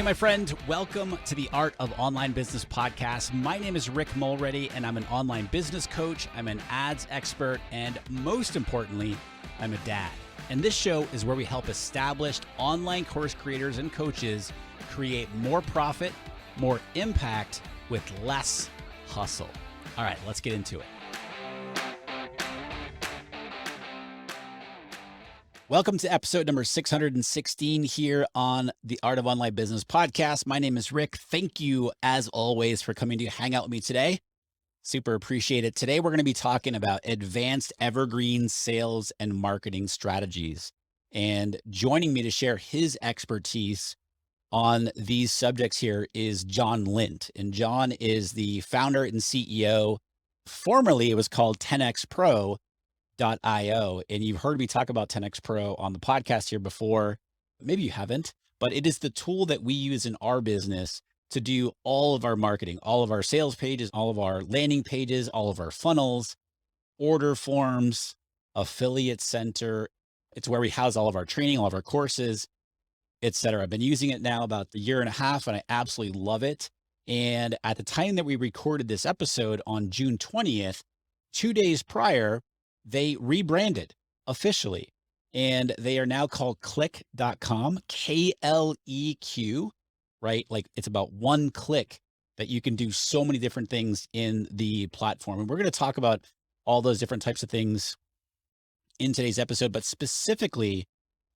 Hey, my friend, welcome to the Art of Online Business podcast. My name is Rick Mulready, and I'm an online business coach. I'm an ads expert, and most importantly, I'm a dad. And this show is where we help established online course creators and coaches create more profit, more impact with less hustle. All right, let's get into it. Welcome to episode number 616 here on the Art of Online Business podcast. My name is Rick. Thank you, as always, for coming to hang out with me today. Super appreciate it. Today, we're going to be talking about advanced evergreen sales and marketing strategies. And joining me to share his expertise on these subjects here is John Lint. And John is the founder and CEO. Formerly, it was called 10xpro.io. And you've heard me talk about 10x Pro on the podcast here before. Maybe you haven't, but it is the tool that we use in our business to do all of our marketing, all of our sales pages, all of our landing pages, all of our funnels, order forms, affiliate center. It's where we house all of our training, all of our courses, etc. I've been using it now about a year and a half, and I absolutely love it. And at the time that we recorded this episode on June 20th, 2 days prior, they rebranded officially, and they are now called Kleq.com, K-L-E-Q, right? Like it's about one click that you can do so many different things in the platform. And we're going to talk about all those different types of things in today's episode, but specifically,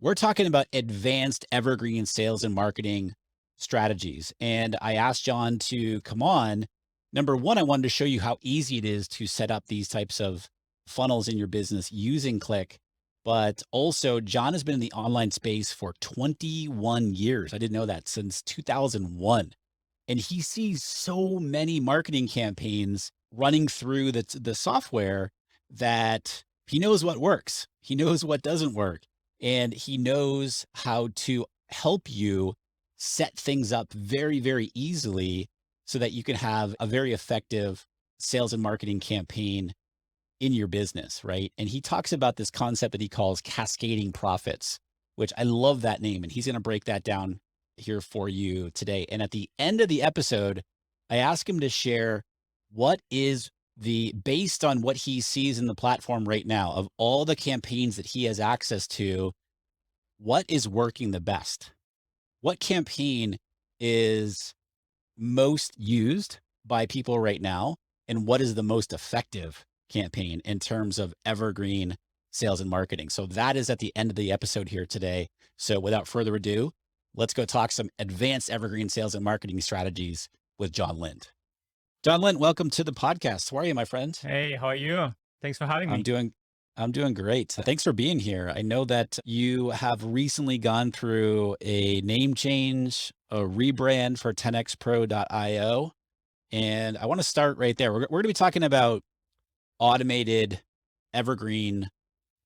we're talking about advanced evergreen sales and marketing strategies. And I asked John to come on. Number one, I wanted to show you how easy it is to set up these types of funnels in your business using Kleq, but also John has been in the online space for 21 years. I didn't know that, since 2001. And he sees so many marketing campaigns running through the software that he knows what works. He knows what doesn't work. And he knows how to help you set things up very, very easily so that you can have a very effective sales and marketing campaign in your business, right? And he talks about this concept that he calls cascading profits, which I love that name. And he's going to break that down here for you today. And at the end of the episode, I ask him to share what is based on what he sees in the platform right now, of all the campaigns that he has access to, what is working the best? What campaign is most used by people right now? And what is the most effective campaign in terms of evergreen sales and marketing? So that is at the end of the episode here today. So without further ado, let's go talk some advanced evergreen sales and marketing strategies with John Lint. John Lint, welcome to the podcast. How are you, my friend? Hey, how are you? Thanks for having me. I'm doing great. Thanks for being here. I know that you have recently gone through a name change, a rebrand for 10xpro.io. And I want to start right there. We're going to be talking about automated evergreen,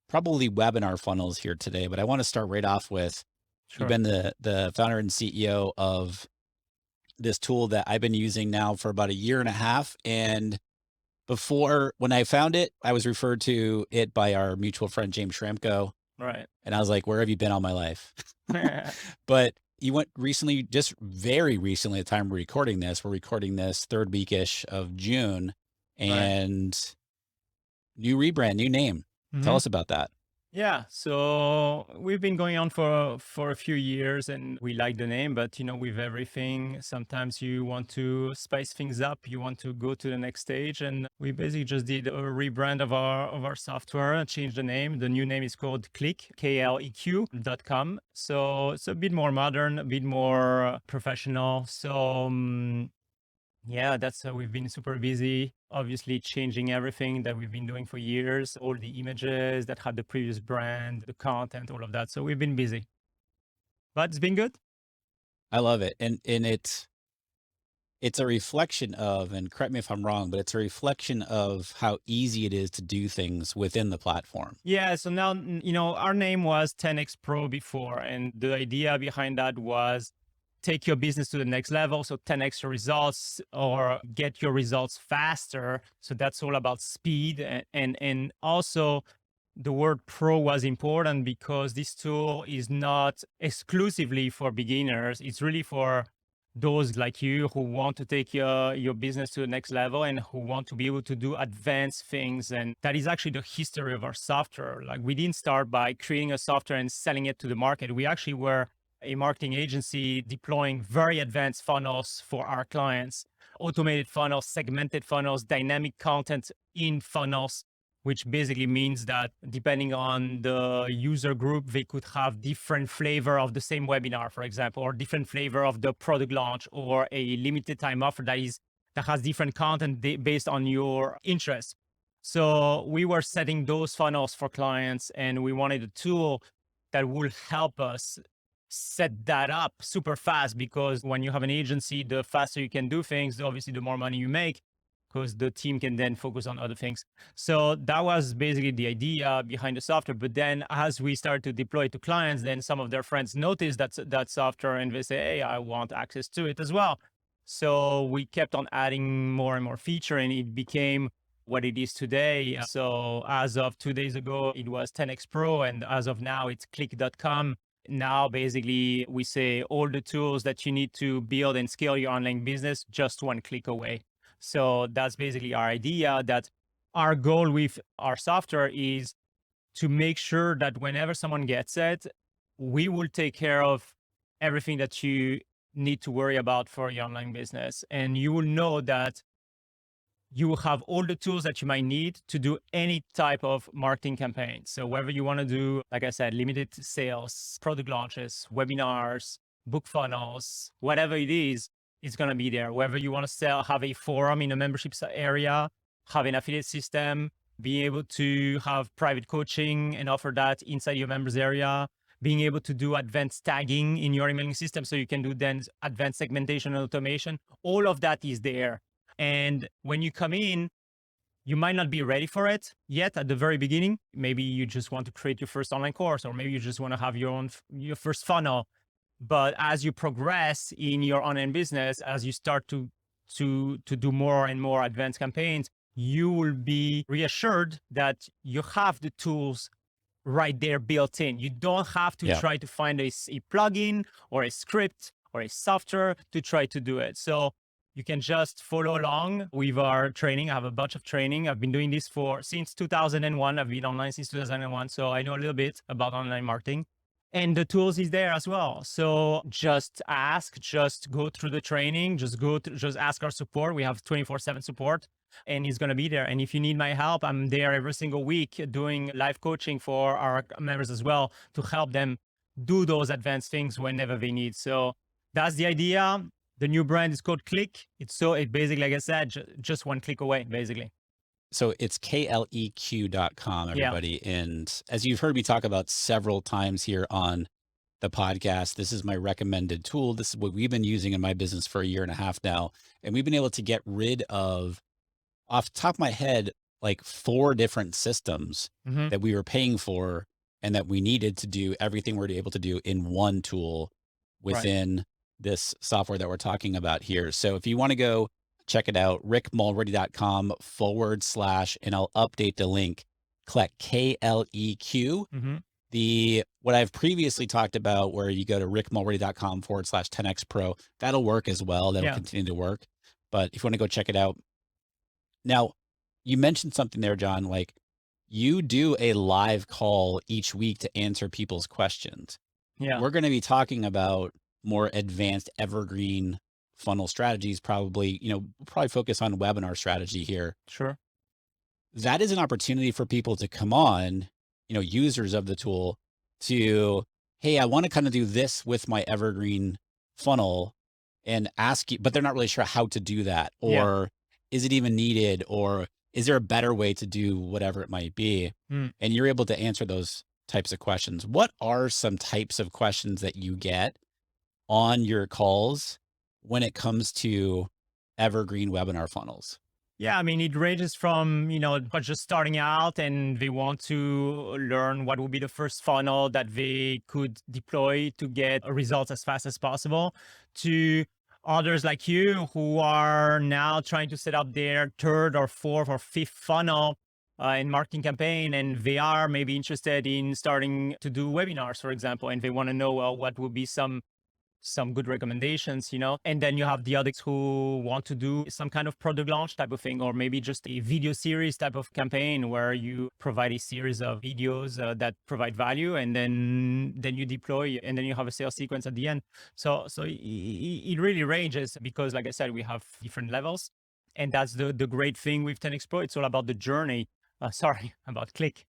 probably webinar funnels here today, but I want to start right off with, Sure. you've been the founder and CEO of this tool that I've been using now for about a year and a half. And before, when I found it, I was referred to it by our mutual friend, James Schramko. Right. And I was like, where have you been all my life? But you went recently, just very recently, at the time we're recording this, third weekish of June, and new rebrand, new name. Tell us about that. Yeah, so we've been going on for a few years, and we like the name, but with everything, sometimes you want to spice things up, you want to go to the next stage, and we basically just did a rebrand of our software and changed the name. The new name is called Kleq, Kleq.com. So it's a bit more modern, a bit more professional. So yeah, that's we've been super busy, obviously changing everything that we've been doing for years, all the images that had the previous brand, the content, all of that. So we've been busy, but it's been good. I love it. And it's a reflection of, and correct me if I'm wrong, but it's a reflection of how easy it is to do things within the platform. Yeah. So now, our name was 10x Pro before, and the idea behind that was take your business to the next level. So 10x your results or get your results faster. So that's all about speed and also the word pro was important because this tool is not exclusively for beginners. It's really for those like you who want to take your business to the next level and who want to be able to do advanced things. And that is actually the history of our software. Like, we didn't start by creating a software and selling it to the market. We actually were a marketing agency deploying very advanced funnels for our clients, automated funnels, segmented funnels, dynamic content in funnels, which basically means that depending on the user group, they could have different flavor of the same webinar, for example, or different flavor of the product launch, or a limited time offer that has different content based on your interest. So we were setting those funnels for clients, and we wanted a tool that will help us set that up super fast, because when you have an agency, the faster you can do things, obviously the more money you make, because the team can then focus on other things. So that was basically the idea behind the software. But then as we started to deploy it to clients, then some of their friends noticed that software, and they say, hey, I want access to it as well. So we kept on adding more and more feature, and it became what it is today. So as of 2 days ago, it was 10x Pro, and as of now, it's Kleq.com. Now, basically, we say all the tools that you need to build and scale your online business, just one click away. So that's basically our idea, that our goal with our software is to make sure that whenever someone gets it, we will take care of everything that you need to worry about for your online business. And you will know that you will have all the tools that you might need to do any type of marketing campaign. So whether you want to do, like I said, limited sales, product launches, webinars, book funnels, whatever it is, it's going to be there. Whether you want to have a forum in a membership area, have an affiliate system, being able to have private coaching and offer that inside your members area, being able to do advanced tagging in your emailing system so you can do then advanced segmentation and automation, all of that is there. And when you come in, you might not be ready for it yet at the very beginning. Maybe you just want to create your first online course, or maybe you just want to have your first funnel. But as you progress in your online business, as you start to do more and more advanced campaigns, you will be reassured that you have the tools right there built in. You don't have to try to find a plugin or a script or a software to try to do it. So you can just follow along with our training. I have a bunch of training. I've been doing this since 2001. I've been online since 2001. So I know a little bit about online marketing, and the tools is there as well. So just ask, just go through the training, just ask our support. We have 24/7 support, and he's going to be there. And if you need my help, I'm there every single week doing live coaching for our members as well, to help them do those advanced things whenever they need. So that's the idea. The new brand is called Kleq. It basically, like I said, just one click away, basically. So it's KLEQ.com, everybody. Yeah. And as you've heard me talk about several times here on the podcast, this is my recommended tool. This is what we've been using in my business for 1.5 years now. And we've been able to get rid of, off the top of my head, like 4 different systems that we were paying for and that we needed to do everything we're able to do in one tool within this software that we're talking about here. So if you want to go check it out, rickmulready.com / and I'll update the link, Kleq, KLEQ. What I've previously talked about, where you go to rickmulready.com / 10x Pro, that'll work as well. That'll continue to work. But if you want to go check it out. Now, you mentioned something there, John, like you do a live call each week to answer people's questions. Yeah. We're going to be talking about more advanced evergreen funnel strategies, probably focus on webinar strategy here. Sure. That is an opportunity for people to come on, users of the tool, to, hey, I want to kind of do this with my evergreen funnel, and ask you, but they're not really sure how to do that, or is it even needed, or is there a better way to do whatever it might be? And you're able to answer those types of questions. What are some types of questions that you get on your calls when it comes to evergreen webinar funnels? Yeah, I mean, it ranges from, just starting out and they want to learn what would be the first funnel that they could deploy to get results as fast as possible, to others like you who are now trying to set up their 3rd or 4th or 5th funnel, in marketing campaign, and they are maybe interested in starting to do webinars, for example, and they want to know, well, what would be some good recommendations, and then you have the others who want to do some kind of product launch type of thing, or maybe just a video series type of campaign where you provide a series of videos that provide value, and then you deploy, and then you have a sales sequence at the end. So it really ranges, because like I said, we have different levels, and that's the great thing with 10x Pro. It's all about the journey. Sorry, about Kleq.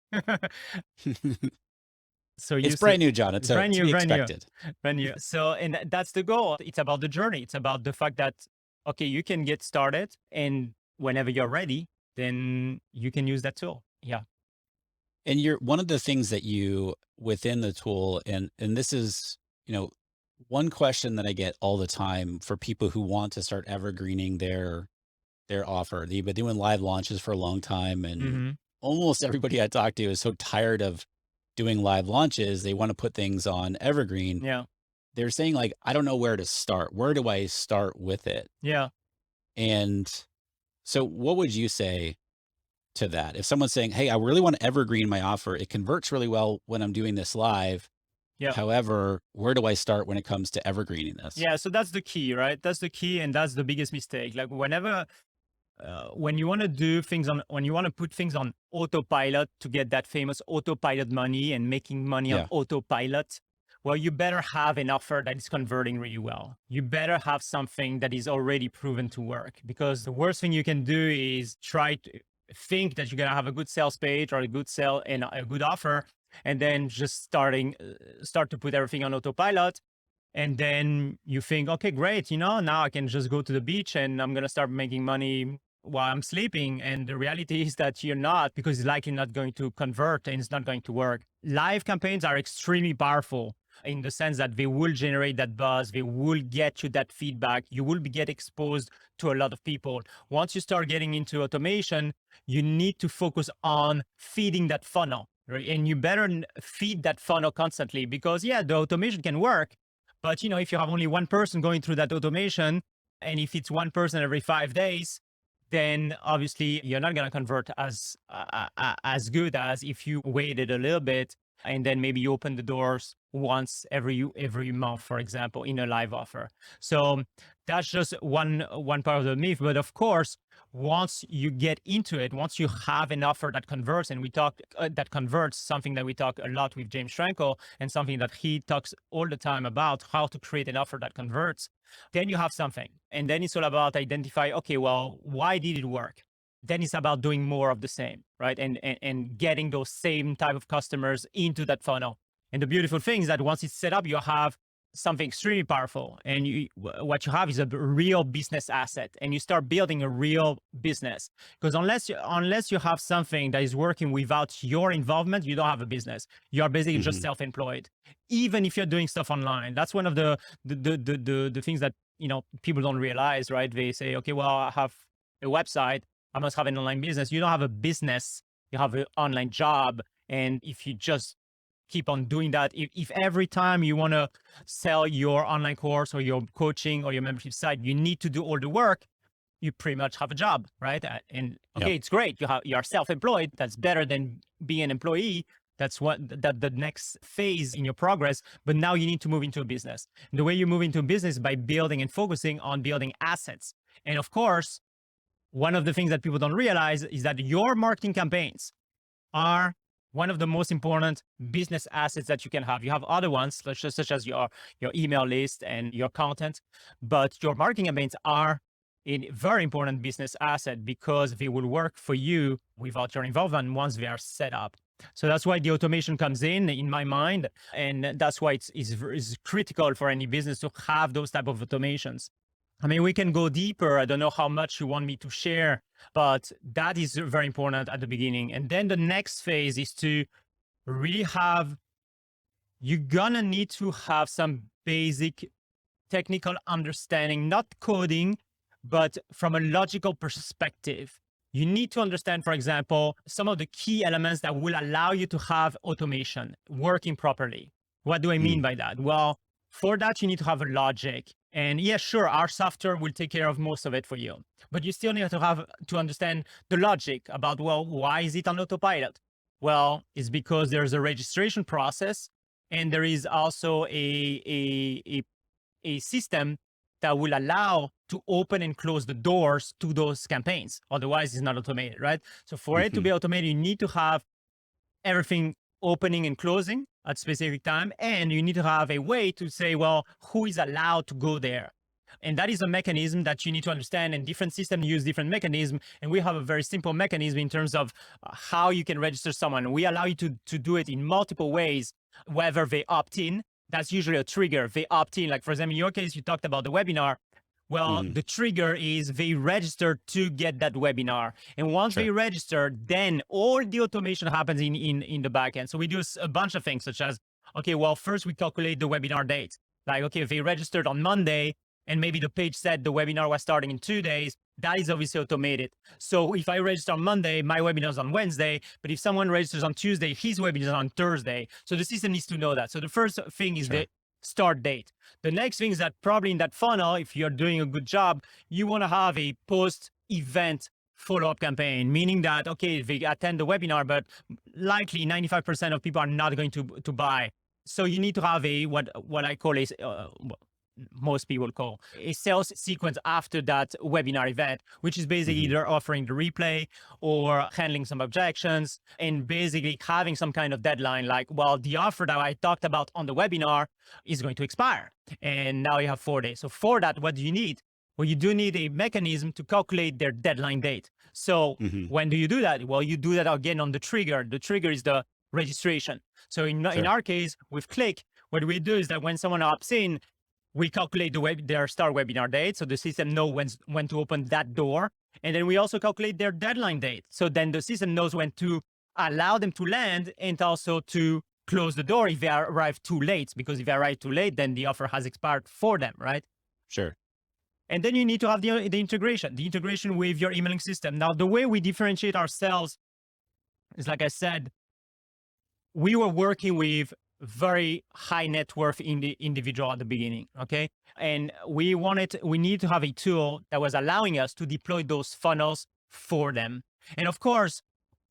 So It's you brand say new, John. It's brand to new, be brand new, expected. brand new. So, and that's the goal. It's about the journey. It's about the fact that, okay, you can get started, and whenever you're ready, then you can use that tool. Yeah. And you're one of the things that you within the tool, and this is, one question that I get all the time for people who want to start evergreening their offer. They've been doing live launches for a long time, and Mm-hmm. almost everybody I talk to is so tired of doing live launches. They want to put things on Evergreen. Yeah. They're saying like, I don't know where to start. Where do I start with it? Yeah. And so what would you say to that? If someone's saying, hey, I really want to evergreen my offer, it converts really well when I'm doing this live. Yeah. However, where do I start when it comes to evergreening this? Yeah. So that's the key, right? That's the key. And that's the biggest mistake. Like whenever, when you want to do things when you want to put things on autopilot to get that famous autopilot money and making money on Yeah. autopilot, well, you better have an offer that is converting really well. You better have something that is already proven to work, because the worst thing you can do is try to think that you're going to have a good sales page or a good sale and a good offer, and then just start to put everything on autopilot. And then you think, okay, great, now I can just go to the beach and I'm going to start making money while I'm sleeping. And the reality is that you're not, because it's likely not going to convert and it's not going to work. Live campaigns are extremely powerful in the sense that they will generate that buzz. They will get you that feedback. You will get exposed to a lot of people. Once you start getting into automation, you need to focus on feeding that funnel, right? And you better feed that funnel constantly, because the automation can work. But if you have only one person going through that automation, and if it's one person every 5 days, then obviously you're not going to convert as good as if you waited a little bit, and then maybe you open the doors once every month, for example, in a live offer. So that's just one part of the myth. But of course, once you get into it, once you have an offer that converts, and we talk that converts, something that we talk a lot with James Frankel, and something that he talks all the time about, how to create an offer that converts, then you have something. And then it's all about identify, okay, well, why did it work? Then it's about doing more of the same, right? And getting those same type of customers into that funnel. And the beautiful thing is that once it's set up, you have something extremely powerful. And what you have is a real business asset, and you start building a real business. Because unless you have something that is working without your involvement, you don't have a business. You are basically just self-employed. Even if you're doing stuff online, that's one of the things that people don't realize, right? They say, okay, well, I have a website, I must have an online business. You don't have a business, you have an online job. And if you just keep on doing that, if every time you want to sell your online course or your coaching or your membership site, you need to do all the work, you pretty much have a job, right? And okay, It's great. You're self-employed. That's better than being an employee. That's the next phase in your progress. But now you need to move into a business. And the way you move into a business is by building and focusing on building assets. And of course, one of the things that people don't realize is that your marketing campaigns are one of the most important business assets that you can have. You have other ones, such as your email list and your content, but your marketing campaigns are a very important business asset, because they will work for you without your involvement once they are set up. So that's why the automation comes in my mind. And that's why it's critical for any business to have those type of automations. I mean, we can go deeper. I don't know how much you want me to share, but that is very important at the beginning. And then the next phase is to really you're gonna need to have some basic technical understanding, not coding, but from a logical perspective. You need to understand, for example, some of the key elements that will allow you to have automation working properly. What do I mean by that? Well, For that, you need to have a logic. And yeah, sure, our software will take care of most of it for you. But you still need to have to understand the logic about, well, why is it on autopilot? Well, it's because there's a registration process, and there is also a system that will allow to open and close the doors to those campaigns. Otherwise, it's not automated, right? So for it to Hmm. be automated, you need to have everything opening and closing at specific time, and you need to have a way to say, well, who is allowed to go there? And that is a mechanism that you need to understand, and different systems use different mechanism. And we have a very simple mechanism in terms of how you can register someone. We allow you to do it in multiple ways, whether they opt in. That's usually a trigger. They opt in. Like, for example, in your case, you talked about the webinar. Well, Hmm. the trigger is they register to get that webinar. And once they Sure. register, then all the automation happens in the backend. So we do a bunch of things such as, okay, well, first we calculate the webinar date. Like, okay, if they registered on Monday and maybe the page said the webinar was starting in 2 days, that is obviously automated. So if I register on Monday, my webinar is on Wednesday. But if someone registers on Tuesday, his webinar is on Thursday. So the system needs to know that. So the first thing is the Sure. start date. The next thing is that probably in that funnel, if you're doing a good job, you want to have a post event follow-up campaign, meaning that, okay, they attend the webinar, but likely 95% of people are not going to buy. So you need to have a, what I call a, most people call a sales sequence after that webinar event, which is basically Hmm. either offering the replay or handling some objections and basically having some kind of deadline like, well, the offer that I talked about on the webinar is going to expire. And now you have 4 days. So for that, what do you need? Well, you do need a mechanism to calculate their deadline date. So Hmm. when do you do that? Well, you do that again on the trigger. The trigger is the registration. So in Sure. our case with Kleq, what we do is that when someone opts in, we calculate their start webinar date, so the system knows when to open that door, and then we also calculate their deadline date. So then the system knows when to allow them to land and also to close the door if they arrive too late. Because if they arrive too late, then the offer has expired for them, right? Sure. And then you need to have the integration with your emailing system. Now, the way we differentiate ourselves is, like I said, we were working with very high net worth individual at the beginning. Okay. And we need to have a tool that was allowing us to deploy those funnels for them. And of course,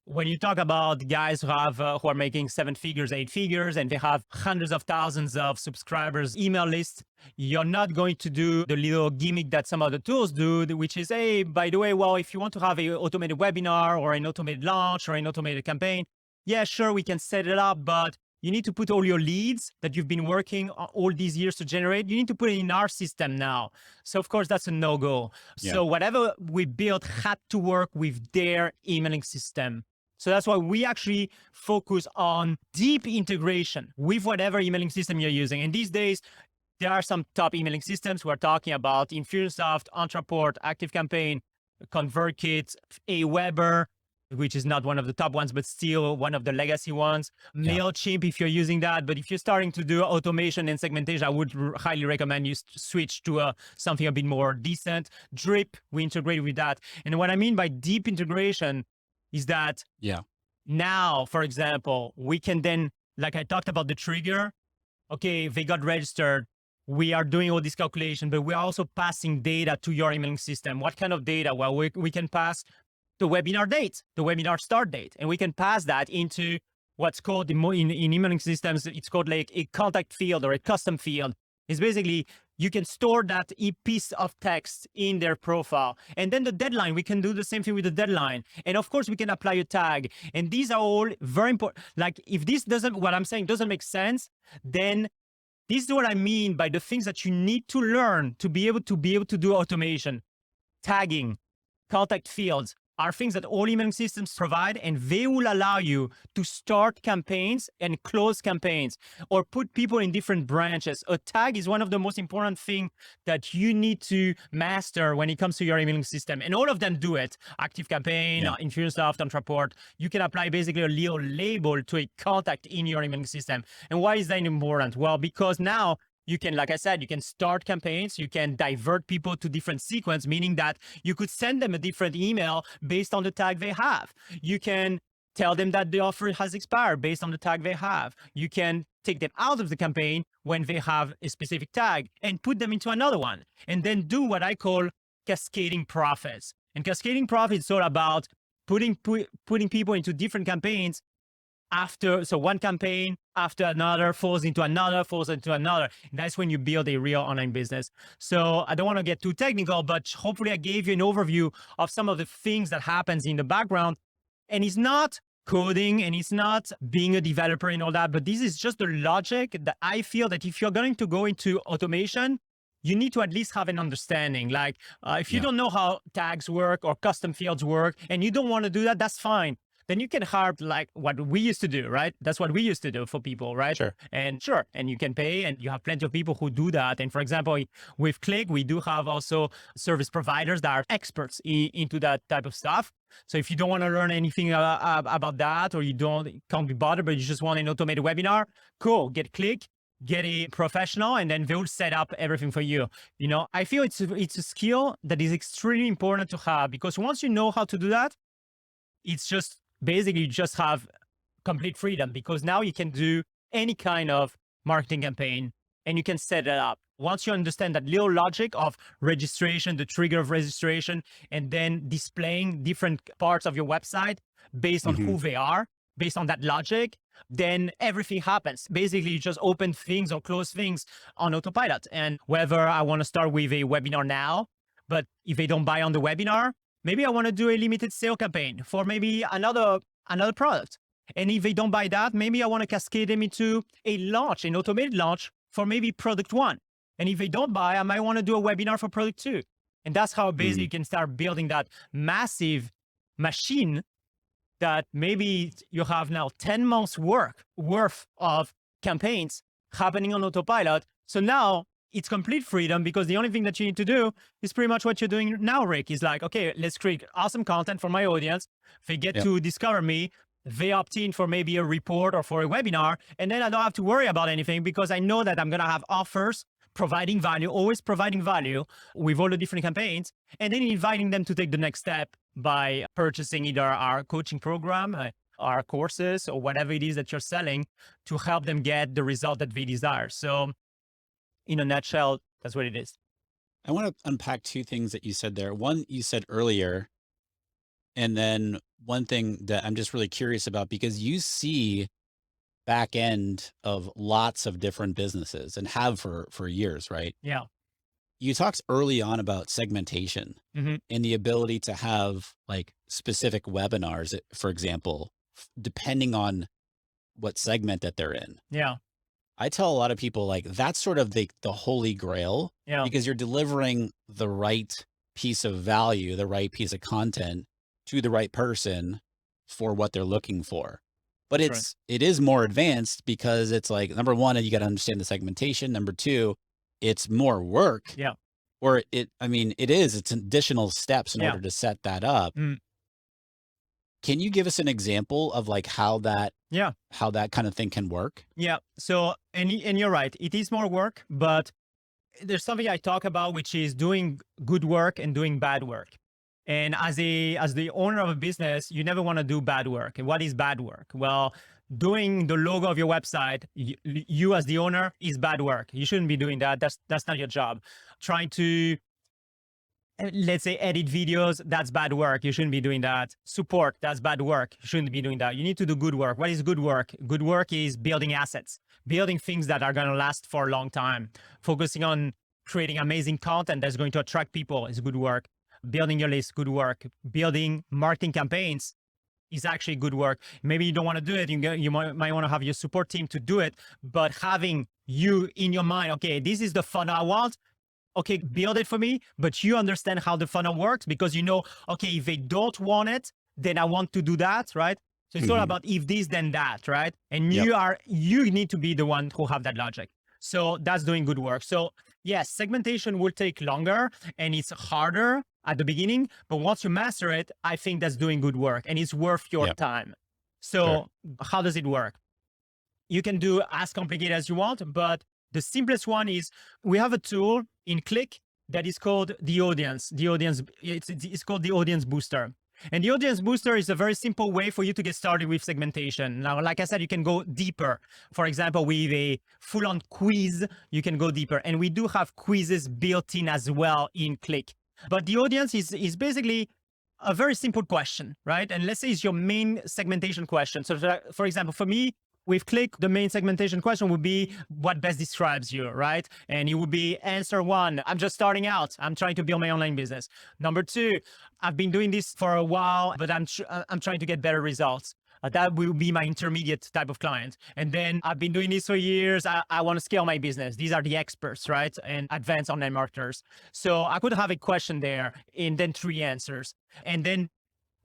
when you talk about guys who are making 7 figures, 8 figures, and they have hundreds of thousands of subscribers, email lists, you're not going to do the little gimmick that some other tools do, which is, hey, by the way, well, if you want to have an automated webinar or an automated launch or an automated campaign, yeah, sure, we can set it up, but you need to put all your leads that you've been working all these years to generate, you need to put it in our system now. So of course, that's a no-go. Yeah. So whatever we built had to work with their emailing system. So that's why we actually focus on deep integration with whatever emailing system you're using. And these days, there are some top emailing systems. We're talking about Infusionsoft, Entreport, ActiveCampaign, ConvertKit, Aweber, which is not one of the top ones, but still one of the legacy ones. Yeah. MailChimp, if you're using that. But if you're starting to do automation and segmentation, I would highly recommend you switch to something a bit more decent. Drip, we integrate with that. And what I mean by deep integration is that Yeah. now, for example, we can then, like I talked about the trigger, okay, if they got registered, we are doing all this calculation, but we're also passing data to your emailing system. What kind of data? Well, we can pass the webinar date, the webinar start date, and we can pass that into what's called in emailing systems, it's called like a contact field or a custom field. It's basically, you can store that piece of text in their profile. And then the deadline, we can do the same thing with the deadline. And of course, we can apply a tag. And these are all very important. Like if this what I'm saying doesn't make sense, then this is what I mean by the things that you need to learn to be able to do automation. Tagging, contact fields are things that all emailing systems provide, and they will allow you to start campaigns and close campaigns or put people in different branches. A tag is one of the most important things that you need to master when it comes to your emailing system. And all of them do it. ActiveCampaign, Yeah. Infusionsoft, Entreport. You can apply basically a little label to a contact in your emailing system. And why is that important? Well, because now you can, like I said, you can start campaigns, you can divert people to different sequence, meaning that you could send them a different email based on the tag they have. You can tell them that the offer has expired based on the tag they have. You can take them out of the campaign when they have a specific tag and put them into another one, and then do what I call cascading profits. And cascading profits is all about putting people into different campaigns so one campaign after another falls into another, falls into another. That's when you build a real online business. So I don't want to get too technical, but hopefully I gave you an overview of some of the things that happens in the background. And it's not coding and it's not being a developer and all that, but this is just the logic that I feel that if you're going to go into automation, you need to at least have an understanding. Like if you don't know how tags work or custom fields work and you don't want to do that, that's fine. Then you can hire like what we used to do, right? That's what we used to do for people, right? Sure. And you can pay, and you have plenty of people who do that. And for example, with Kleq, we do have also service providers that are experts into that type of stuff. So if you don't want to learn anything about that, or you can't be bothered, but you just want an automated webinar, cool, get Kleq, get a professional, and then they'll set up everything for you. You know, I feel it's a skill that is extremely important to have, because once you know how to do that, it's just basically you just have complete freedom, because now you can do any kind of marketing campaign and you can set it up. Once you understand that little logic of registration, the trigger of registration, and then displaying different parts of your website based on who they are, based on that logic, then everything happens. Basically, you just open things or close things on autopilot. And whether I want to start with a webinar now, but if they don't buy on the webinar, maybe I want to do a limited sale campaign for maybe another product. And if they don't buy that, maybe I want to cascade them into an automated launch for maybe product 1. And if they don't buy, I might want to do a webinar for product 2. And that's how basically you can start building that massive machine that maybe you have now 10 months worth of campaigns happening on autopilot. So now it's complete freedom, because the only thing that you need to do is pretty much what you're doing now, Rick. Is like, okay, let's create awesome content for my audience. They get to discover me. They opt in for maybe a report or for a webinar. And then I don't have to worry about anything, because I know that I'm going to have offers providing value, always providing value with all the different campaigns, and then inviting them to take the next step by purchasing either our coaching program, our courses, or whatever it is that you're selling to help them get the result that they desire. So in a nutshell, that's what it is. I want to unpack two things that you said there. One, you said earlier, and then one thing that I'm just really curious about, because you see back end of lots of different businesses and have for years, right? Yeah. You talked early on about segmentation and the ability to have like specific webinars, for example, depending on what segment that they're in. Yeah. I tell a lot of people, like, that's sort of the holy grail, because you're delivering the right piece of value, the right piece of content to the right person for what they're looking for. But it is more advanced, because it's like, number one, you got to understand the segmentation. Number two, it's more work. Yeah. Or it's additional steps in order to set that up. Can you give us an example of like how that kind of thing can work? Yeah. So, and you're right, it is more work, but there's something I talk about, which is doing good work and doing bad work. And as the owner of a business, you never want to do bad work. And what is bad work? Well, doing the logo of your website, you as the owner, is bad work. You shouldn't be doing that. That's not your job. Trying to, let's say, edit videos, that's bad work. You shouldn't be doing that. Support, that's bad work. You shouldn't be doing that. You need to do good work. What is good work? Good work is building assets, building things that are going to last for a long time. Focusing on creating amazing content that's going to attract people is good work. Building your list, good work. Building marketing campaigns is actually good work. Maybe you don't want to do it. You might want to have your support team to do it, but having you in your mind, okay, this is the funnel I want. Okay, build it for me, but you understand how the funnel works, because you know, okay, if they don't want it, then I want to do that, right? So it's all about if this, then that, right? And you need to be the one who have that logic. So that's doing good work. So yes, segmentation will take longer and it's harder at the beginning, but once you master it, I think that's doing good work and it's worth your time. So how does it work? You can do as complicated as you want, but the simplest one is we have a tool in Kleq that is called the audience. It's called the audience booster. And the audience booster is a very simple way for you to get started with segmentation. Now, like I said, you can go deeper. For example, with a full-on quiz, you can go deeper. And we do have quizzes built in as well in Kleq. But the audience is basically a very simple question, right? And let's say it's your main segmentation question. So for example, for me, with Kleq, the main segmentation question would be what best describes you, right? And it would be answer one, I'm just starting out. I'm trying to build my online business. Number two, I've been doing this for a while, but I'm trying to get better results. That will be my intermediate type of client. And then I've been doing this for years. I want to scale my business. These are the experts, right? And advanced online marketers. So I could have a question there and then 3 answers. And then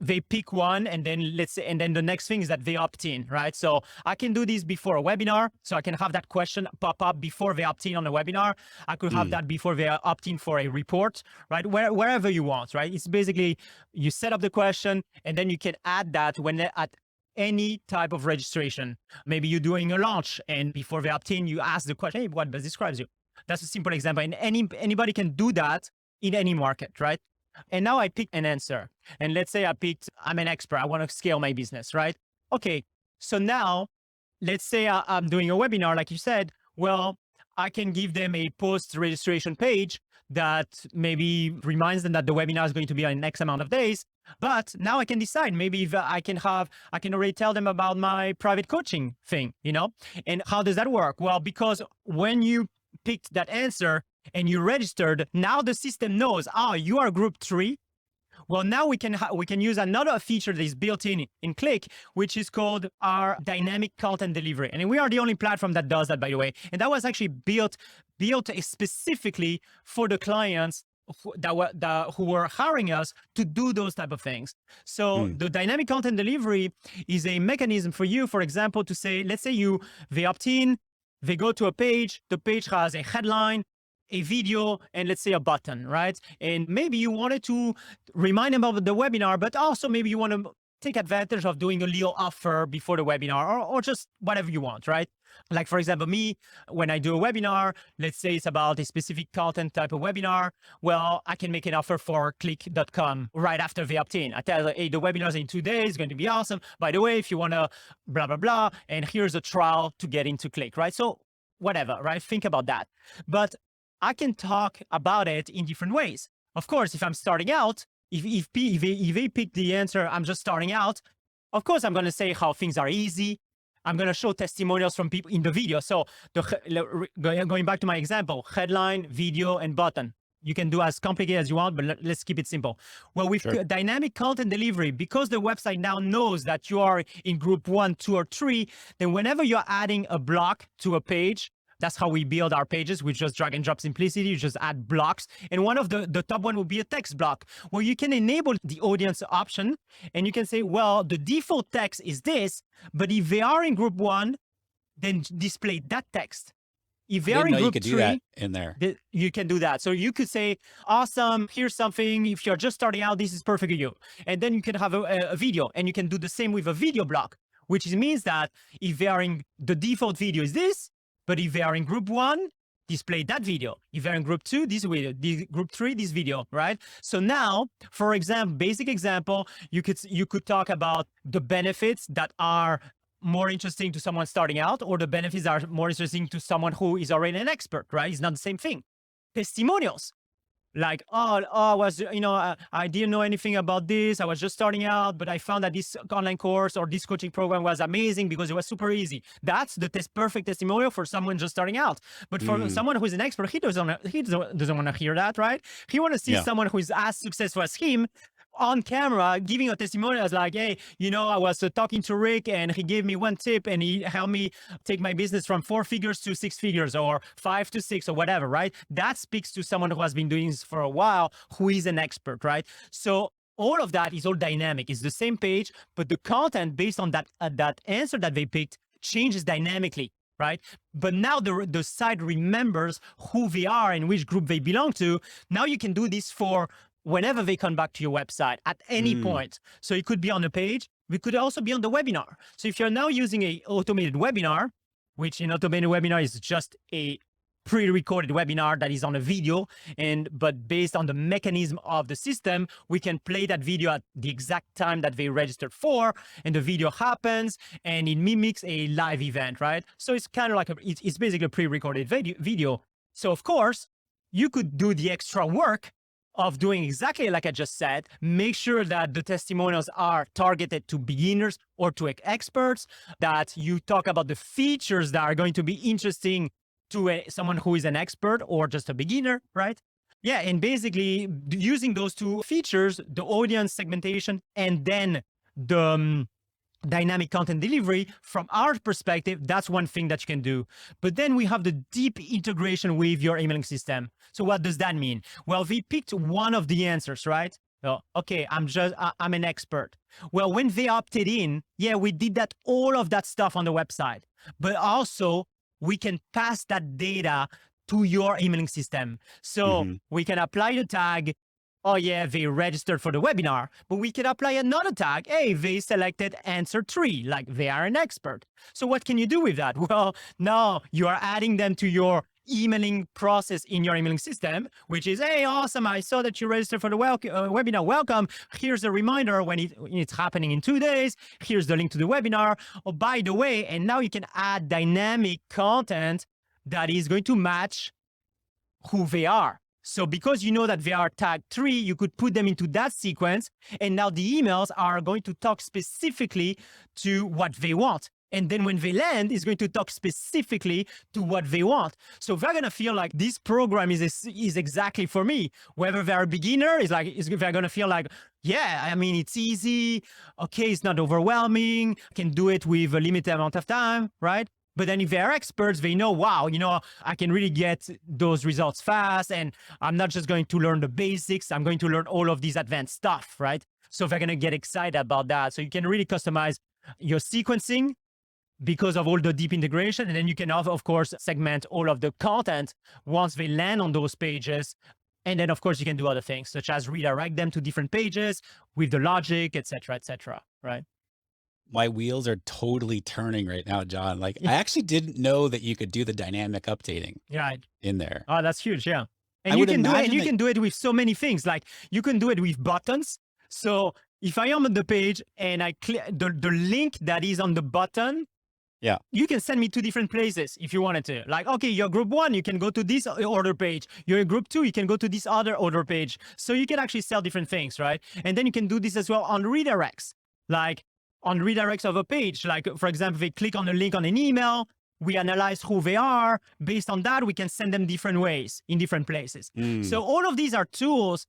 they pick one, and then and then the next thing is that they opt in, right? So I can do this before a webinar. So I can have that question pop up before they opt in on a webinar. I could have that before they opt in for a report, right? Wherever you want, right? It's basically you set up the question, and then you can add that when at any type of registration. Maybe you're doing a launch, and before they opt in, you ask the question, hey, what best describes you? That's a simple example. And anybody can do that in any market, right? And now I picked an answer. And let's say I'm an expert. I want to scale my business, right? Okay. So now let's say I'm doing a webinar, like you said. Well, I can give them a post-registration page that maybe reminds them that the webinar is going to be in X amount of days. But now I can decide, maybe if I can already tell them about my private coaching thing, And how does that work? Well, because when you picked that answer and you registered, now the system knows, you are group 3. Well, now we can use another feature that is built in Kleq, which is called our dynamic content delivery. And we are the only platform that does that, by the way. And that was actually built specifically for the clients who were hiring us to do those type of things. So the dynamic content delivery is a mechanism for you, for example, to say, let's say they opt in, they go to a page, the page has a headline, a video, and let's say a button, right? And maybe you wanted to remind them of the webinar, but also maybe you want to take advantage of doing a little offer before the webinar or just whatever you want, right? Like, for example, me, when I do a webinar, let's say it's about a specific content type of webinar. Well, I can make an offer for Kleq.com right after they opt in. I tell them, hey, the webinar is in 2 days, it's going to be awesome. By the way, if you want to blah, blah, blah, and here's a trial to get into Kleq, right? So whatever, right? Think about that. But I can talk about it in different ways. Of course, if I'm starting out, if they pick the answer, I'm just starting out, of course, I'm going to say how things are easy. I'm going to show testimonials from people in the video. So going back to my example, headline, video, and button. You can do as complicated as you want, but let's keep it simple. Well, with dynamic content delivery, because the website now knows that you are in group 1, 2, or 3, then whenever you're adding a block to a page, that's how we build our pages. We just drag and drop simplicity. You just add blocks. And one of the top one will be a text block where you can enable the audience option. And you can say, well, the default text is this, but if they are in group 1, then display that text. If they are in group 3, do that in there. You can do that. So you could say, awesome, here's something. If you're just starting out, this is perfect for you. And then you can have a video, and you can do the same with a video block, which means that if they are in the default video is this, but if they are in group 1, display that video. If they're in group 2, this video. Group 3, this video, right? So now, for example, basic example, you could talk about the benefits that are more interesting to someone starting out, or the benefits are more interesting to someone who is already an expert, right? It's not the same thing. Testimonials. Like, I didn't know anything about this. I was just starting out, but I found that this online course or this coaching program was amazing because it was super easy. That's the perfect testimonial for someone just starting out. But for someone who is an expert, he doesn't want to hear that, right? He wants to see someone who is as successful as him on camera giving a testimonial as like, hey, I was talking to Rick and he gave me one tip and he helped me take my business from 4 figures to 6 figures or 5 to 6 or whatever, right? That speaks to someone who has been doing this for a while, who is an expert, right? So all of that is all dynamic. It's the same page, but the content based on that answer that they picked changes dynamically, right? But now the site remembers who they are and which group they belong to. Now you can do this for whenever they come back to your website at any point. So it could be on the page. We could also be on the webinar. So if you're now using a automated webinar, which an automated webinar is just a pre-recorded webinar that is on a video, but based on the mechanism of the system, we can play that video at the exact time that they registered for, and the video happens and it mimics a live event, right? So it's kind of like it's basically a pre-recorded video. So of course, you could do the extra work of doing exactly like I just said. Make sure that the testimonials are targeted to beginners or to experts, that you talk about the features that are going to be interesting to someone who is an expert or just a beginner, right? Yeah, and basically using those two features, the audience segmentation and then the dynamic content delivery, from our perspective, that's one thing that you can do. But then we have the deep integration with your emailing system. So what does that mean? Well, we picked one of the answers, right? Oh, okay, I'm an expert. Well, when they opted in, yeah, we did all of that stuff on the website, but also we can pass that data to your emailing system. So we can apply the tag, oh yeah, they registered for the webinar, but we can apply another tag. Hey, they selected answer 3, like they are an expert. So what can you do with that? Well, now you are adding them to your emailing process in your emailing system, which is, hey, awesome, I saw that you registered for the webinar. Welcome. Here's a reminder when it's happening in 2 days. Here's the link to the webinar. Oh, by the way, and now you can add dynamic content that is going to match who they are. So because you know that they are tagged 3, you could put them into that sequence. And now the emails are going to talk specifically to what they want. And then when they land, it's going to talk specifically to what they want. So they're going to feel like this program is exactly for me. Whether they're a beginner, they're going to feel like, yeah, I mean, it's easy. Okay, it's not overwhelming. I can do it with a limited amount of time, right? But then if they're experts, they know, wow, I can really get those results fast. And I'm not just going to learn the basics. I'm going to learn all of these advanced stuff, right? So they're going to get excited about that. So you can really customize your sequencing because of all the deep integration. And then you can, of course, segment all of the content once they land on those pages. And then, of course, you can do other things, such as redirect them to different pages with the logic, et cetera, right? My wheels are totally turning right now, John. Like, I actually didn't know that you could do the dynamic updating in there. Oh, that's huge. Yeah. And you can do it with so many things. Like you can do it with buttons. So if I am on the page and I click the link that is on the button, yeah, you can send me to different places if you wanted to. Like, okay, you're group 1, you can go to this order page. You're in group 2, you can go to this other order page. So you can actually sell different things, right? And then you can do this as well on redirects. Like on redirects of a page, like for example, if they click on a link on an email, we analyze who they are. Based on that, we can send them different ways in different places. So all of these are tools.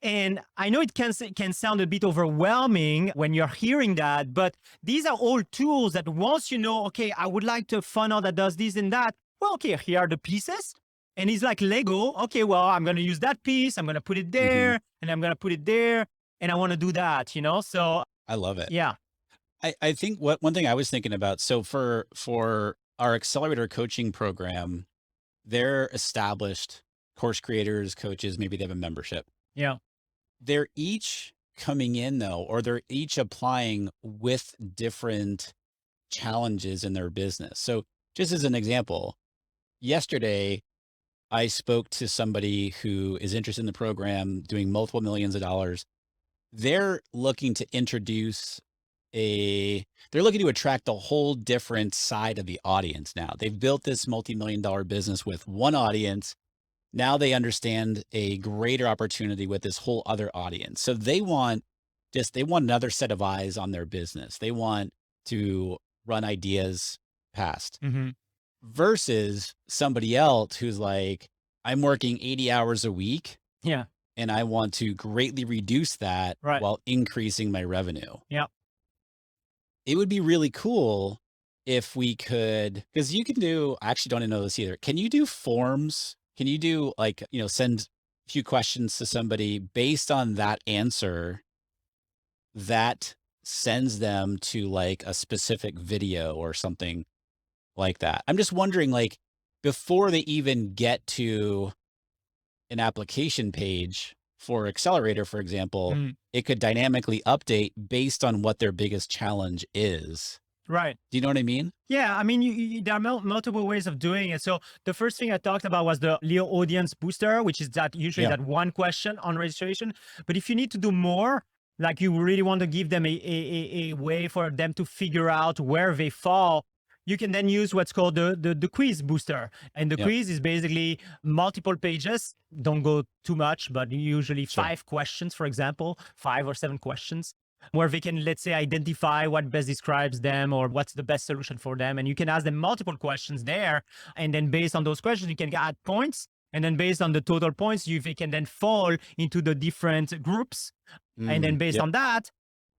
And I know it can sound a bit overwhelming when you're hearing that, but these are all tools that once you know, okay, I would like to funnel that does this and that. Well, okay, here are the pieces. And it's like Lego. Okay, well, I'm going to use that piece. I'm going to put it there and I'm going to put it there. And I want to do that, So I love it. Yeah. I think one thing I was thinking about, so for our accelerator coaching program, they're established course creators, coaches, maybe they have a membership. Yeah. They're each coming in though, or they're each applying with different challenges in their business. So just as an example, yesterday I spoke to somebody who is interested in the program, doing multiple millions of dollars. They're looking to they're looking to attract a whole different side of the audience now. They've built this multi-million-dollar business with one audience. Now they understand a greater opportunity with this whole other audience. So they want another set of eyes on their business. They want to run ideas past versus somebody else who's like, I'm working 80 hours a week. Yeah. And I want to greatly reduce that while increasing my revenue. Yeah. It would be really cool if we could, because you can do, I actually don't know this either. Can you do forms? Can you do like, send a few questions to somebody based on that answer that sends them to like a specific video or something like that? I'm just wondering, like, before they even get to an application page for Accelerator, for example, it could dynamically update based on what their biggest challenge is. Right. Do you know what I mean? Yeah, I mean, there are multiple ways of doing it. So the first thing I talked about was the Leo audience booster, which is that usually that one question on registration. But if you need to do more, like you really want to give them a way for them to figure out where they fall, you can then use what's called the quiz booster. And the quiz is basically multiple pages. Don't go too much, but usually 5 questions, for example, 5 or 7 questions, where they can, let's say, identify what best describes them or what's the best solution for them. And you can ask them multiple questions there. And then based on those questions, you can add points. And then based on the total points, they can then fall into the different groups. And then based on that,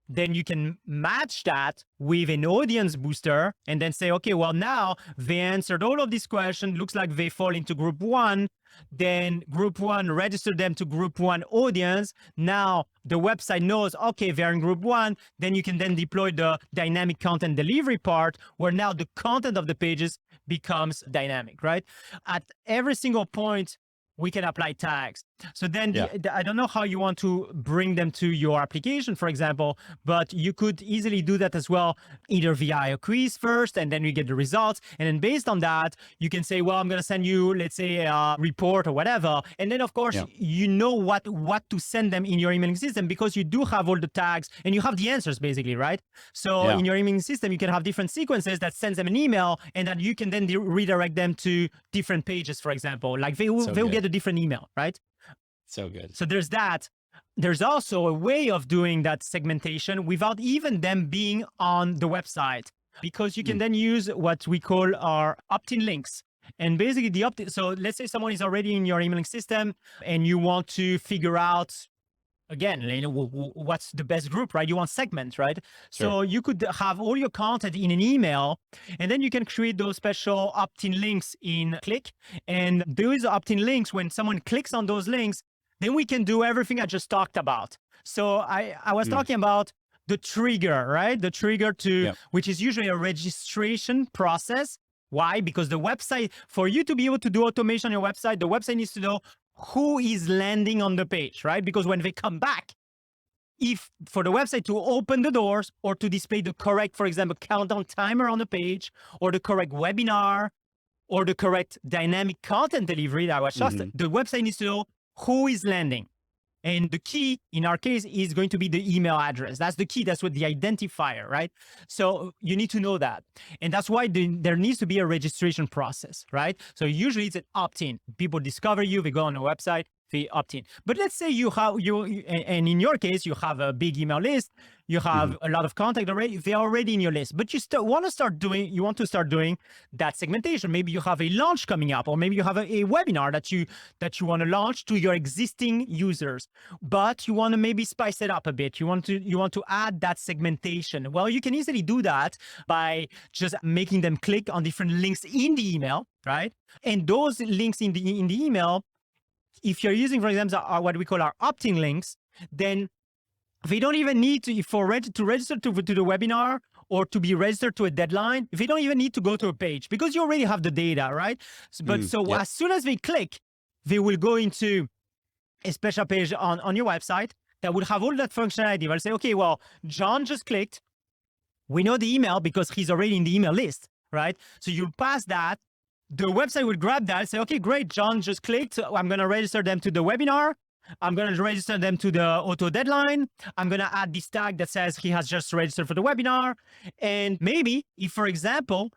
then you can match that with an audience booster and then say, okay, well, now they answered all of these questions. Looks like they fall into group 1. Then group 1, register them to group 1 audience. Now the website knows, okay, they're in group 1. Then you can then deploy the dynamic content delivery part where now the content of the pages becomes dynamic, right? At every single point, we can apply tags. So then I don't know how you want to bring them to your application, for example, but you could easily do that as well, either via a quiz first, and then you get the results. And then based on that, you can say, well, I'm going to send you, let's say, a report or whatever. And then, of course, you know what to send them in your emailing system because you do have all the tags and you have the answers, basically, right? So in your emailing system, you can have different sequences that sends them an email, and that you can then redirect them to different pages, for example. Like they will get a different email, right? So good. So there's that. There's also a way of doing that segmentation without even them being on the website, because you can then use what we call our opt-in links. And basically the opt-in, so let's say someone is already in your emailing system and you want to figure out, again, what's the best group, right? You want segments, right? So you could have all your content in an email, and then you can create those special opt-in links in Kleq. And those opt-in links, when someone clicks on those links, then we can do everything I just talked about. So I was talking about the trigger, right? The trigger to, which is usually a registration process. Why? Because the website, for you to be able to do automation on your website, the website needs to know who is landing on the page, right? Because when they come back, if for the website to open the doors or to display the correct, for example, countdown timer on the page, or the correct webinar, or the correct dynamic content delivery that I was just, the website needs to know who is landing. And the key in our case is going to be the email address. That's the key. That's what the identifier, right? So you need to know that. And that's why there needs to be a registration process, right? So usually it's an opt-in. People discover you, they go on a website, they opt in. But let's say and in your case, you have a big email list, you have a lot of contact already, they're already in your list, but you want to start doing that segmentation. Maybe you have a launch coming up, or maybe you have a webinar that you want to launch to your existing users, but you want to maybe spice it up a bit. You want to add that segmentation. Well, you can easily do that by just making them click on different links in the email, right? And those links in the email, if you're using, for example, what we call our opt-in links, then they don't even need to register to the webinar or to be registered to a deadline. They don't even need to go to a page because you already have the data, right? As soon as they click, they will go into a special page on your website that will have all that functionality. They'll say, okay, well, John just clicked. We know the email because he's already in the email list, right? So you pass that. The website will grab that and say, okay, great, John just clicked. I'm going to register them to the webinar. I'm going to register them to the auto deadline. I'm going to add this tag that says he has just registered for the webinar. And maybe if, for example,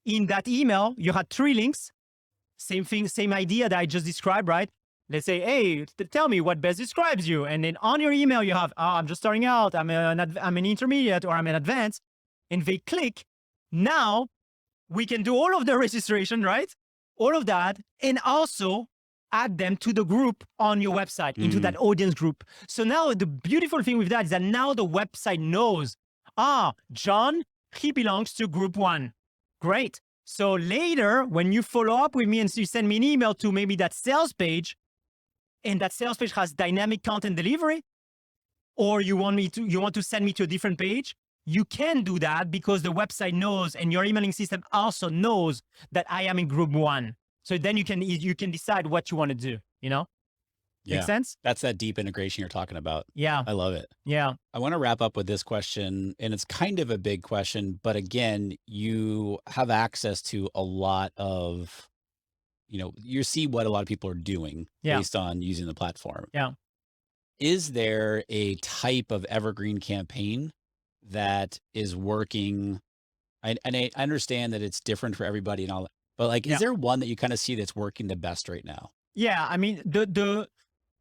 in that email, you had 3 links, same thing, same idea that I just described, right? Let's say, hey, tell me what best describes you. And then on your email, you have, I'm just starting out. I'm an intermediate, or I'm an advanced. And they click. Now, we can do all of the registration, right? All of that, and also add them to the group on your website, into that audience group. So now the beautiful thing with that is that now the website knows, John, he belongs to group 1. Great. So later, when you follow up with me and you send me an email to maybe that sales page, and that sales page has dynamic content delivery, or you want to send me to a different page, you can do that because the website knows, and your emailing system also knows that I am in group 1. So then you can decide what you want to do, you know? Yeah. Make sense? That's that deep integration you're talking about. Yeah. I love it. Yeah. I want to wrap up with this question, and it's kind of a big question, but again, you have access to a lot of, you see what a lot of people are doing Yeah. based on using the platform. Yeah. Is there a type of evergreen campaign that is working? And I understand that it's different for everybody and all that, but like, Yeah. is there one that you kind of see that's working the best right now? Yeah. I mean, the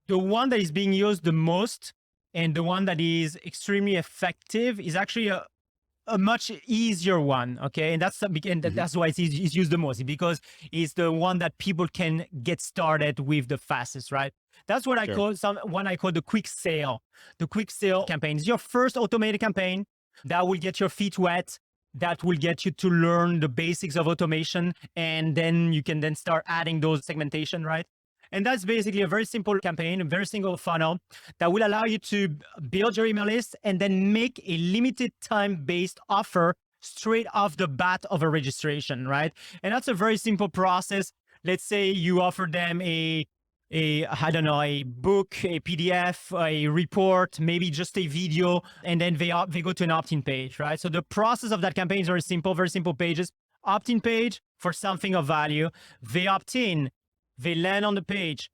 one that is being used the most and the one that is extremely effective is actually a much easier one. Okay. And that's that's why it's used the most, because it's the one that people can get started with the fastest, right? That's what I call the quick sale. The quick sale campaign is your first automated campaign that will get your feet wet, that will get you to learn the basics of automation. And then you can then start adding those segmentation, right? And that's basically a very simple campaign, a very single funnel that will allow you to build your email list and then make a limited time-based offer straight off the bat of a registration, right? And that's a very simple process. Let's say you offer them a book, a PDF, a report, maybe just a video, and then they go to an opt-in page, right? So the process of that campaign is very simple pages. Opt-in page for something of value. They opt in. They land on the page.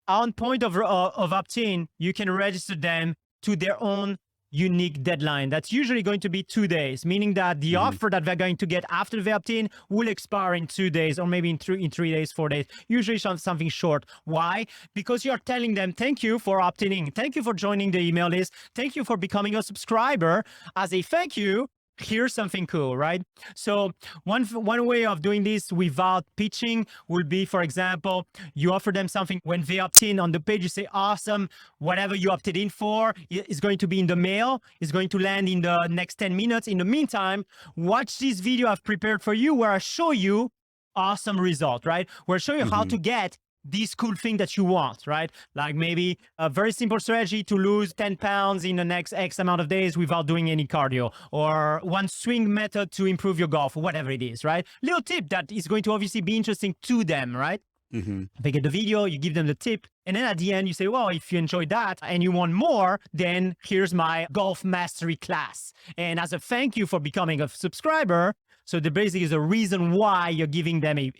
On point of opt-in, you can register them to their own unique deadline. That's usually going to be 2 days, meaning that the offer that they're going to get after they opt in will expire in 2 days, or maybe in 3 days, 4 days, usually something short. Why? Because you're telling them, thank you for opting in. Thank you for joining the email list. Thank you for becoming a subscriber. As a thank you, here's something cool, right? So one way of doing this without pitching would be, for example, you offer them something when they opt in on the page. You say, awesome, whatever you opted in for is going to be in the mail. It's going to land in the next 10 minutes. In the meantime, watch this video I've prepared for you where I show you awesome result, right? Where I show you how to get this cool thing that you want, right? Like maybe a very simple strategy to lose 10 pounds in the next X amount of days without doing any cardio, or one swing method to improve your golf, or whatever it is, right? Little tip that is going to obviously be interesting to them, right? They get the video, you give them the tip, and then at the end you say, well, if you enjoyed that and you want more, then here's my golf mastery class. And as a thank you for becoming a subscriber, so the basic is a reason why you're giving them a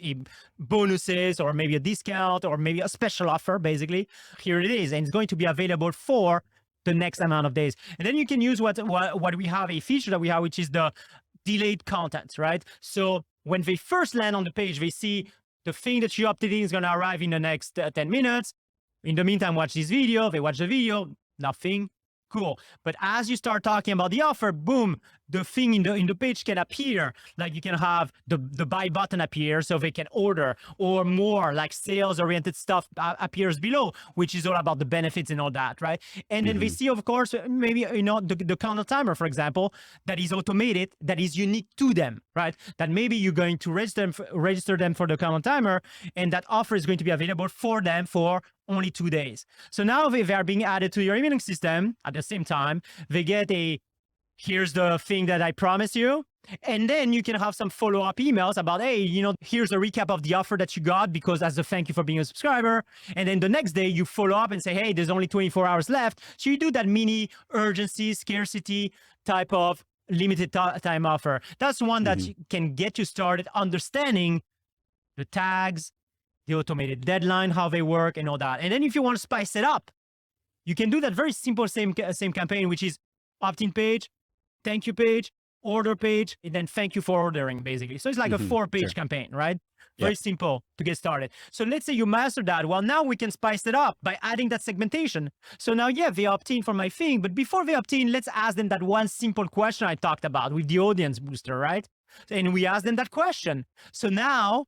bonuses, or maybe a discount, or maybe a special offer, basically. Here it is, and it's going to be available for the next amount of days. And then you can use what we have, a feature that we have, which is the delayed content, right? So when they first land on the page, they see the thing that you opted in is going to arrive in the next 10 minutes. In the meantime, watch this video. They watch the video, nothing. Cool. But as you start talking about the offer, boom, the thing in the page can appear. Like you can have the buy button appear so they can order, or more like sales oriented stuff appears below, which is all about the benefits and all that, right? And then they see, of course, maybe, the counter timer, for example, that is automated, that is unique to them, right? That maybe you're going to register them for the counter timer, and that offer is going to be available for them for only 2 days. So now they are being added to your emailing system. At the same time, they get here's the thing that I promised you. And then you can have some follow-up emails about, hey, here's a recap of the offer that you got, because as a thank you for being a subscriber. And then the next day you follow up and say, hey, there's only 24 hours left. So you do that mini urgency, scarcity type of limited time offer. That's one that can get you started understanding the tags, the automated deadline, how they work, and all that. And then if you want to spice it up, you can do that very simple same campaign, which is opt-in page, thank you page, order page, and then thank you for ordering, basically. So it's like a 4-page campaign, right? Very simple to get started. So let's say you master that. Well, now we can spice it up by adding that segmentation. So now, they opt in for my thing, but before they opt in, let's ask them that one simple question I talked about with the audience booster, right? And we ask them that question. So now,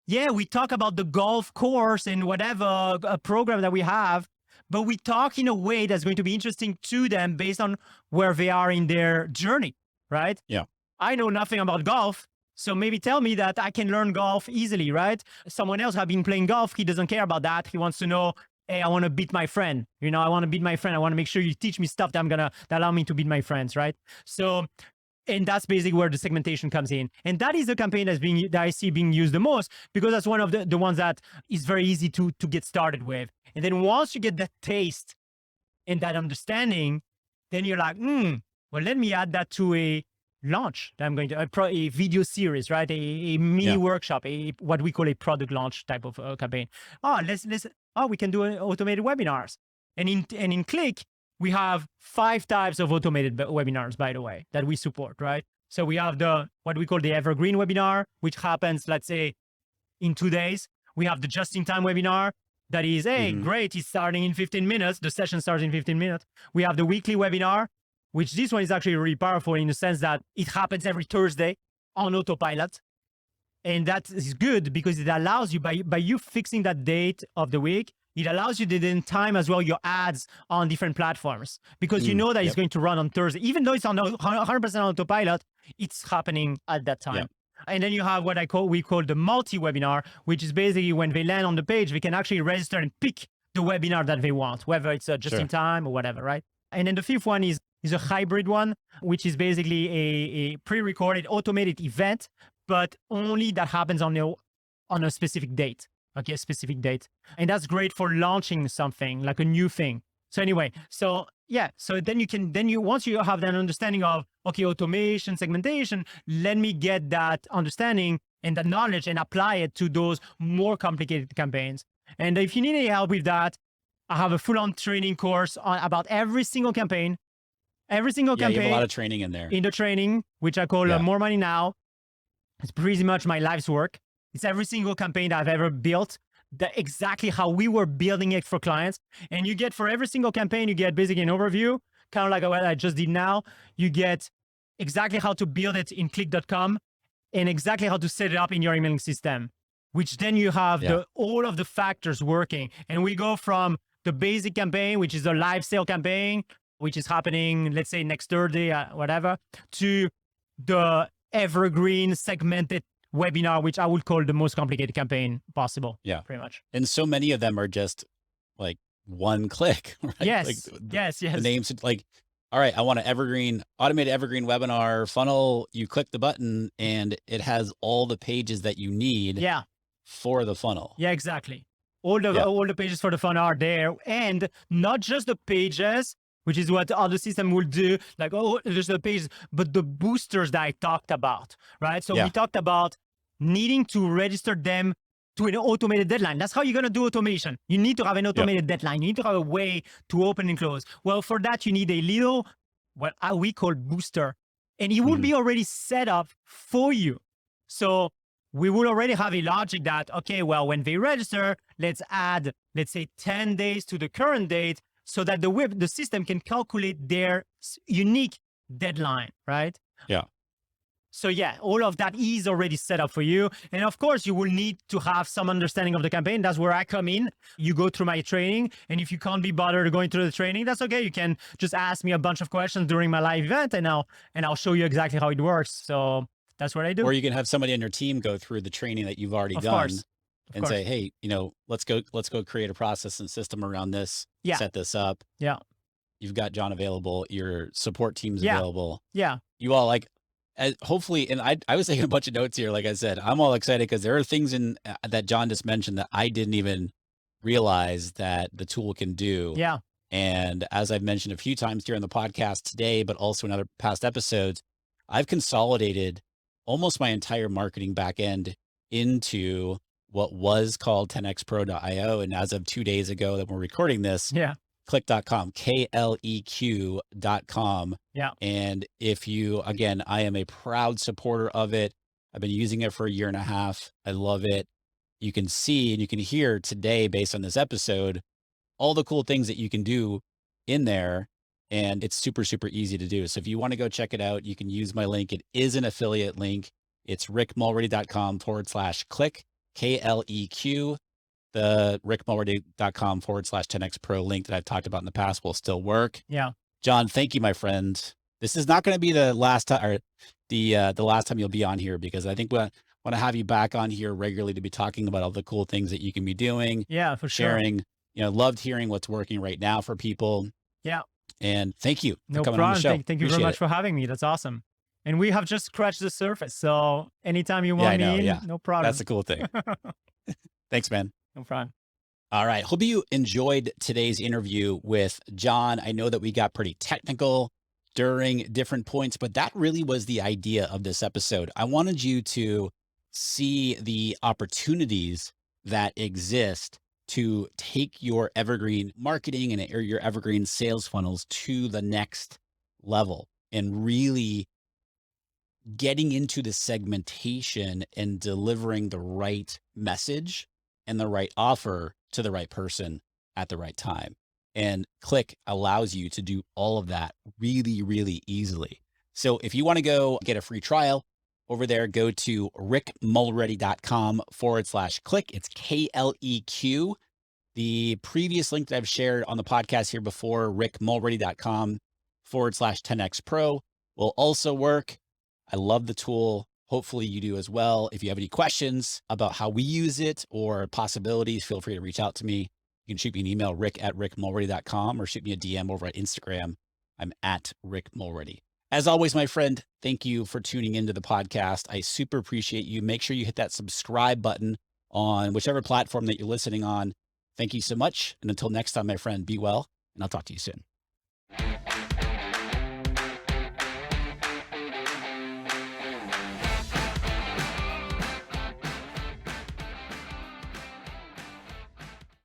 we talk about the golf course and whatever program that we have, but we talk in a way that's going to be interesting to them based on where they are in their journey, right? Yeah. I know nothing about golf, so maybe tell me that I can learn golf easily, right? Someone else has been playing golf. He doesn't care about that. He wants to know, hey, I want to beat my friend. I want to beat my friend. I want to make sure you teach me stuff that allow me to beat my friends, right? So And that's basically where the segmentation comes in. And that is the campaign that I see being used the most, because that's one of the ones that is very easy to get started with. And then once you get that taste and that understanding, then you're like, well, let me add that to a launch that I'm going to, a video series, right? A mini workshop, what we call a product launch type of campaign. We can do automated webinars. And in Kleq, we have 5 types of automated webinars, by the way, that we support, right? So we have what we call the Evergreen webinar, which happens, let's say, in 2 days. We have the just-in-time webinar that is, great, it's starting in 15 minutes. The session starts in 15 minutes. We have the weekly webinar, which this one is actually really powerful in the sense that it happens every Thursday on autopilot. And that is good because it allows you, by you fixing that date of the week, it allows you to then time as well your ads on different platforms, because you know that it's going to run on Thursday. Even though it's on 100% autopilot, it's happening at that time. And then you have what we call the multi-webinar, which is basically when they land on the page, they can actually register and pick the webinar that they want, whether it's just in time or whatever, right? And then the 5th one is a hybrid one, which is basically a pre-recorded automated event, but only that happens on a specific date. Okay, a specific date. And that's great for launching something, like a new thing. So anyway, so then once you have that understanding of, okay, automation, segmentation, let me get that understanding and that knowledge and apply it to those more complicated campaigns. And if you need any help with that, I have a full-on training course about every single campaign. Every single campaign. You have a lot of training in there. In the training, which I call More Money Now. It's pretty much my life's work. It's every single campaign that I've ever built, exactly how we were building it for clients. And you get, for every single campaign, you get basically an overview, kind of like what I just did now. You get exactly how to build it in Kleq.com and exactly how to set it up in your emailing system, which then you have all of the factors working. And we go from the basic campaign, which is a live sale campaign, which is happening, let's say next Thursday, whatever, to the evergreen segmented webinar, which I would call the most complicated campaign possible. Yeah, pretty much. And so many of them are just like one click, right? Yes, like yes. The names, like, all right, I want an automated evergreen webinar funnel. You click the button and it has all the pages that you need for the funnel. Yeah, exactly. All the pages for the funnel are there. And not just the pages, which is what other system will do, like, just the pages, but the boosters that I talked about, right? So we talked about needing to register them to an automated deadline. That's how you're going to do automation. You need to have an automated deadline. You need to have a way to open and close. Well, for that, you need a little, what we call booster, and it will be already set up for you. So we will already have a logic that, okay, well, when they register, let's add, let's say 10 days to the current date, so that the system can calculate their unique deadline, right? Yeah. So all of that is already set up for you. And of course, you will need to have some understanding of the campaign. That's where I come in. You go through my training. And if you can't be bothered going through the training, that's okay. You can just ask me a bunch of questions during my live event, and I'll show you exactly how it works. So that's what I do. Or you can have somebody on your team go through the training that you've already done. And say, hey, let's go create a process and system around this, set this up. Yeah. You've got John available, your support team's available. Yeah. You all hopefully, and I was taking a bunch of notes here. Like I said, I'm all excited because there are things that John just mentioned that I didn't even realize that the tool can do. Yeah. And as I've mentioned a few times here on the podcast today, but also in other past episodes, I've consolidated almost my entire marketing backend into what was called 10xpro.io. And as of 2 days ago that we're recording this, Kleq.com, KLEQ.com. Yeah. And again, I am a proud supporter of it. I've been using it for a year and a half. I love it. You can see and you can hear today, based on this episode, all the cool things that you can do in there. And it's super, super easy to do. So if you want to go check it out, you can use my link. It is an affiliate link. It's rickmulready.com/Kleq. KLEQ. The rickmulready.com/10xpro link that I've talked about in the past will still work. Yeah. John, thank you, my friend. This is not going to be the last time, or the last time you'll be on here, because I think we want to have you back on here regularly to be talking about all the cool things that you can be doing. Yeah, for sure. Sharing, loved hearing what's working right now for people. Yeah. And thank you for coming problem. on the show. Thank you very much for having me. That's awesome. And we have just scratched the surface. So anytime you Yeah, I want know. me in, Yeah. no problem. That's a cool thing. Thanks, man. No problem. All right. Hope you enjoyed today's interview with John. I know that we got pretty technical during different points, but that really was the idea of this episode. I wanted you to see the opportunities that exist to take your evergreen marketing and or your evergreen sales funnels to the next level and really getting into the segmentation and delivering the right message and the right offer to the right person at the right time. And Kleq allows you to do all of that really, really easily. So if you want to go get a free trial over there, go to rickmulready.com/Kleq. It's KLEQ. The previous link that I've shared on the podcast here before, rickmulready.com/10x pro, will also work. I love the tool. Hopefully you do as well. If you have any questions about how we use it or possibilities, feel free to reach out to me. You can shoot me an email, rick@rickmulready.com, or shoot me a DM over at Instagram. I'm at rickmulready. As always, my friend, thank you for tuning into the podcast. I super appreciate you. Make sure you hit that subscribe button on whichever platform that you're listening on. Thank you so much. And until next time, my friend, be well, and I'll talk to you soon.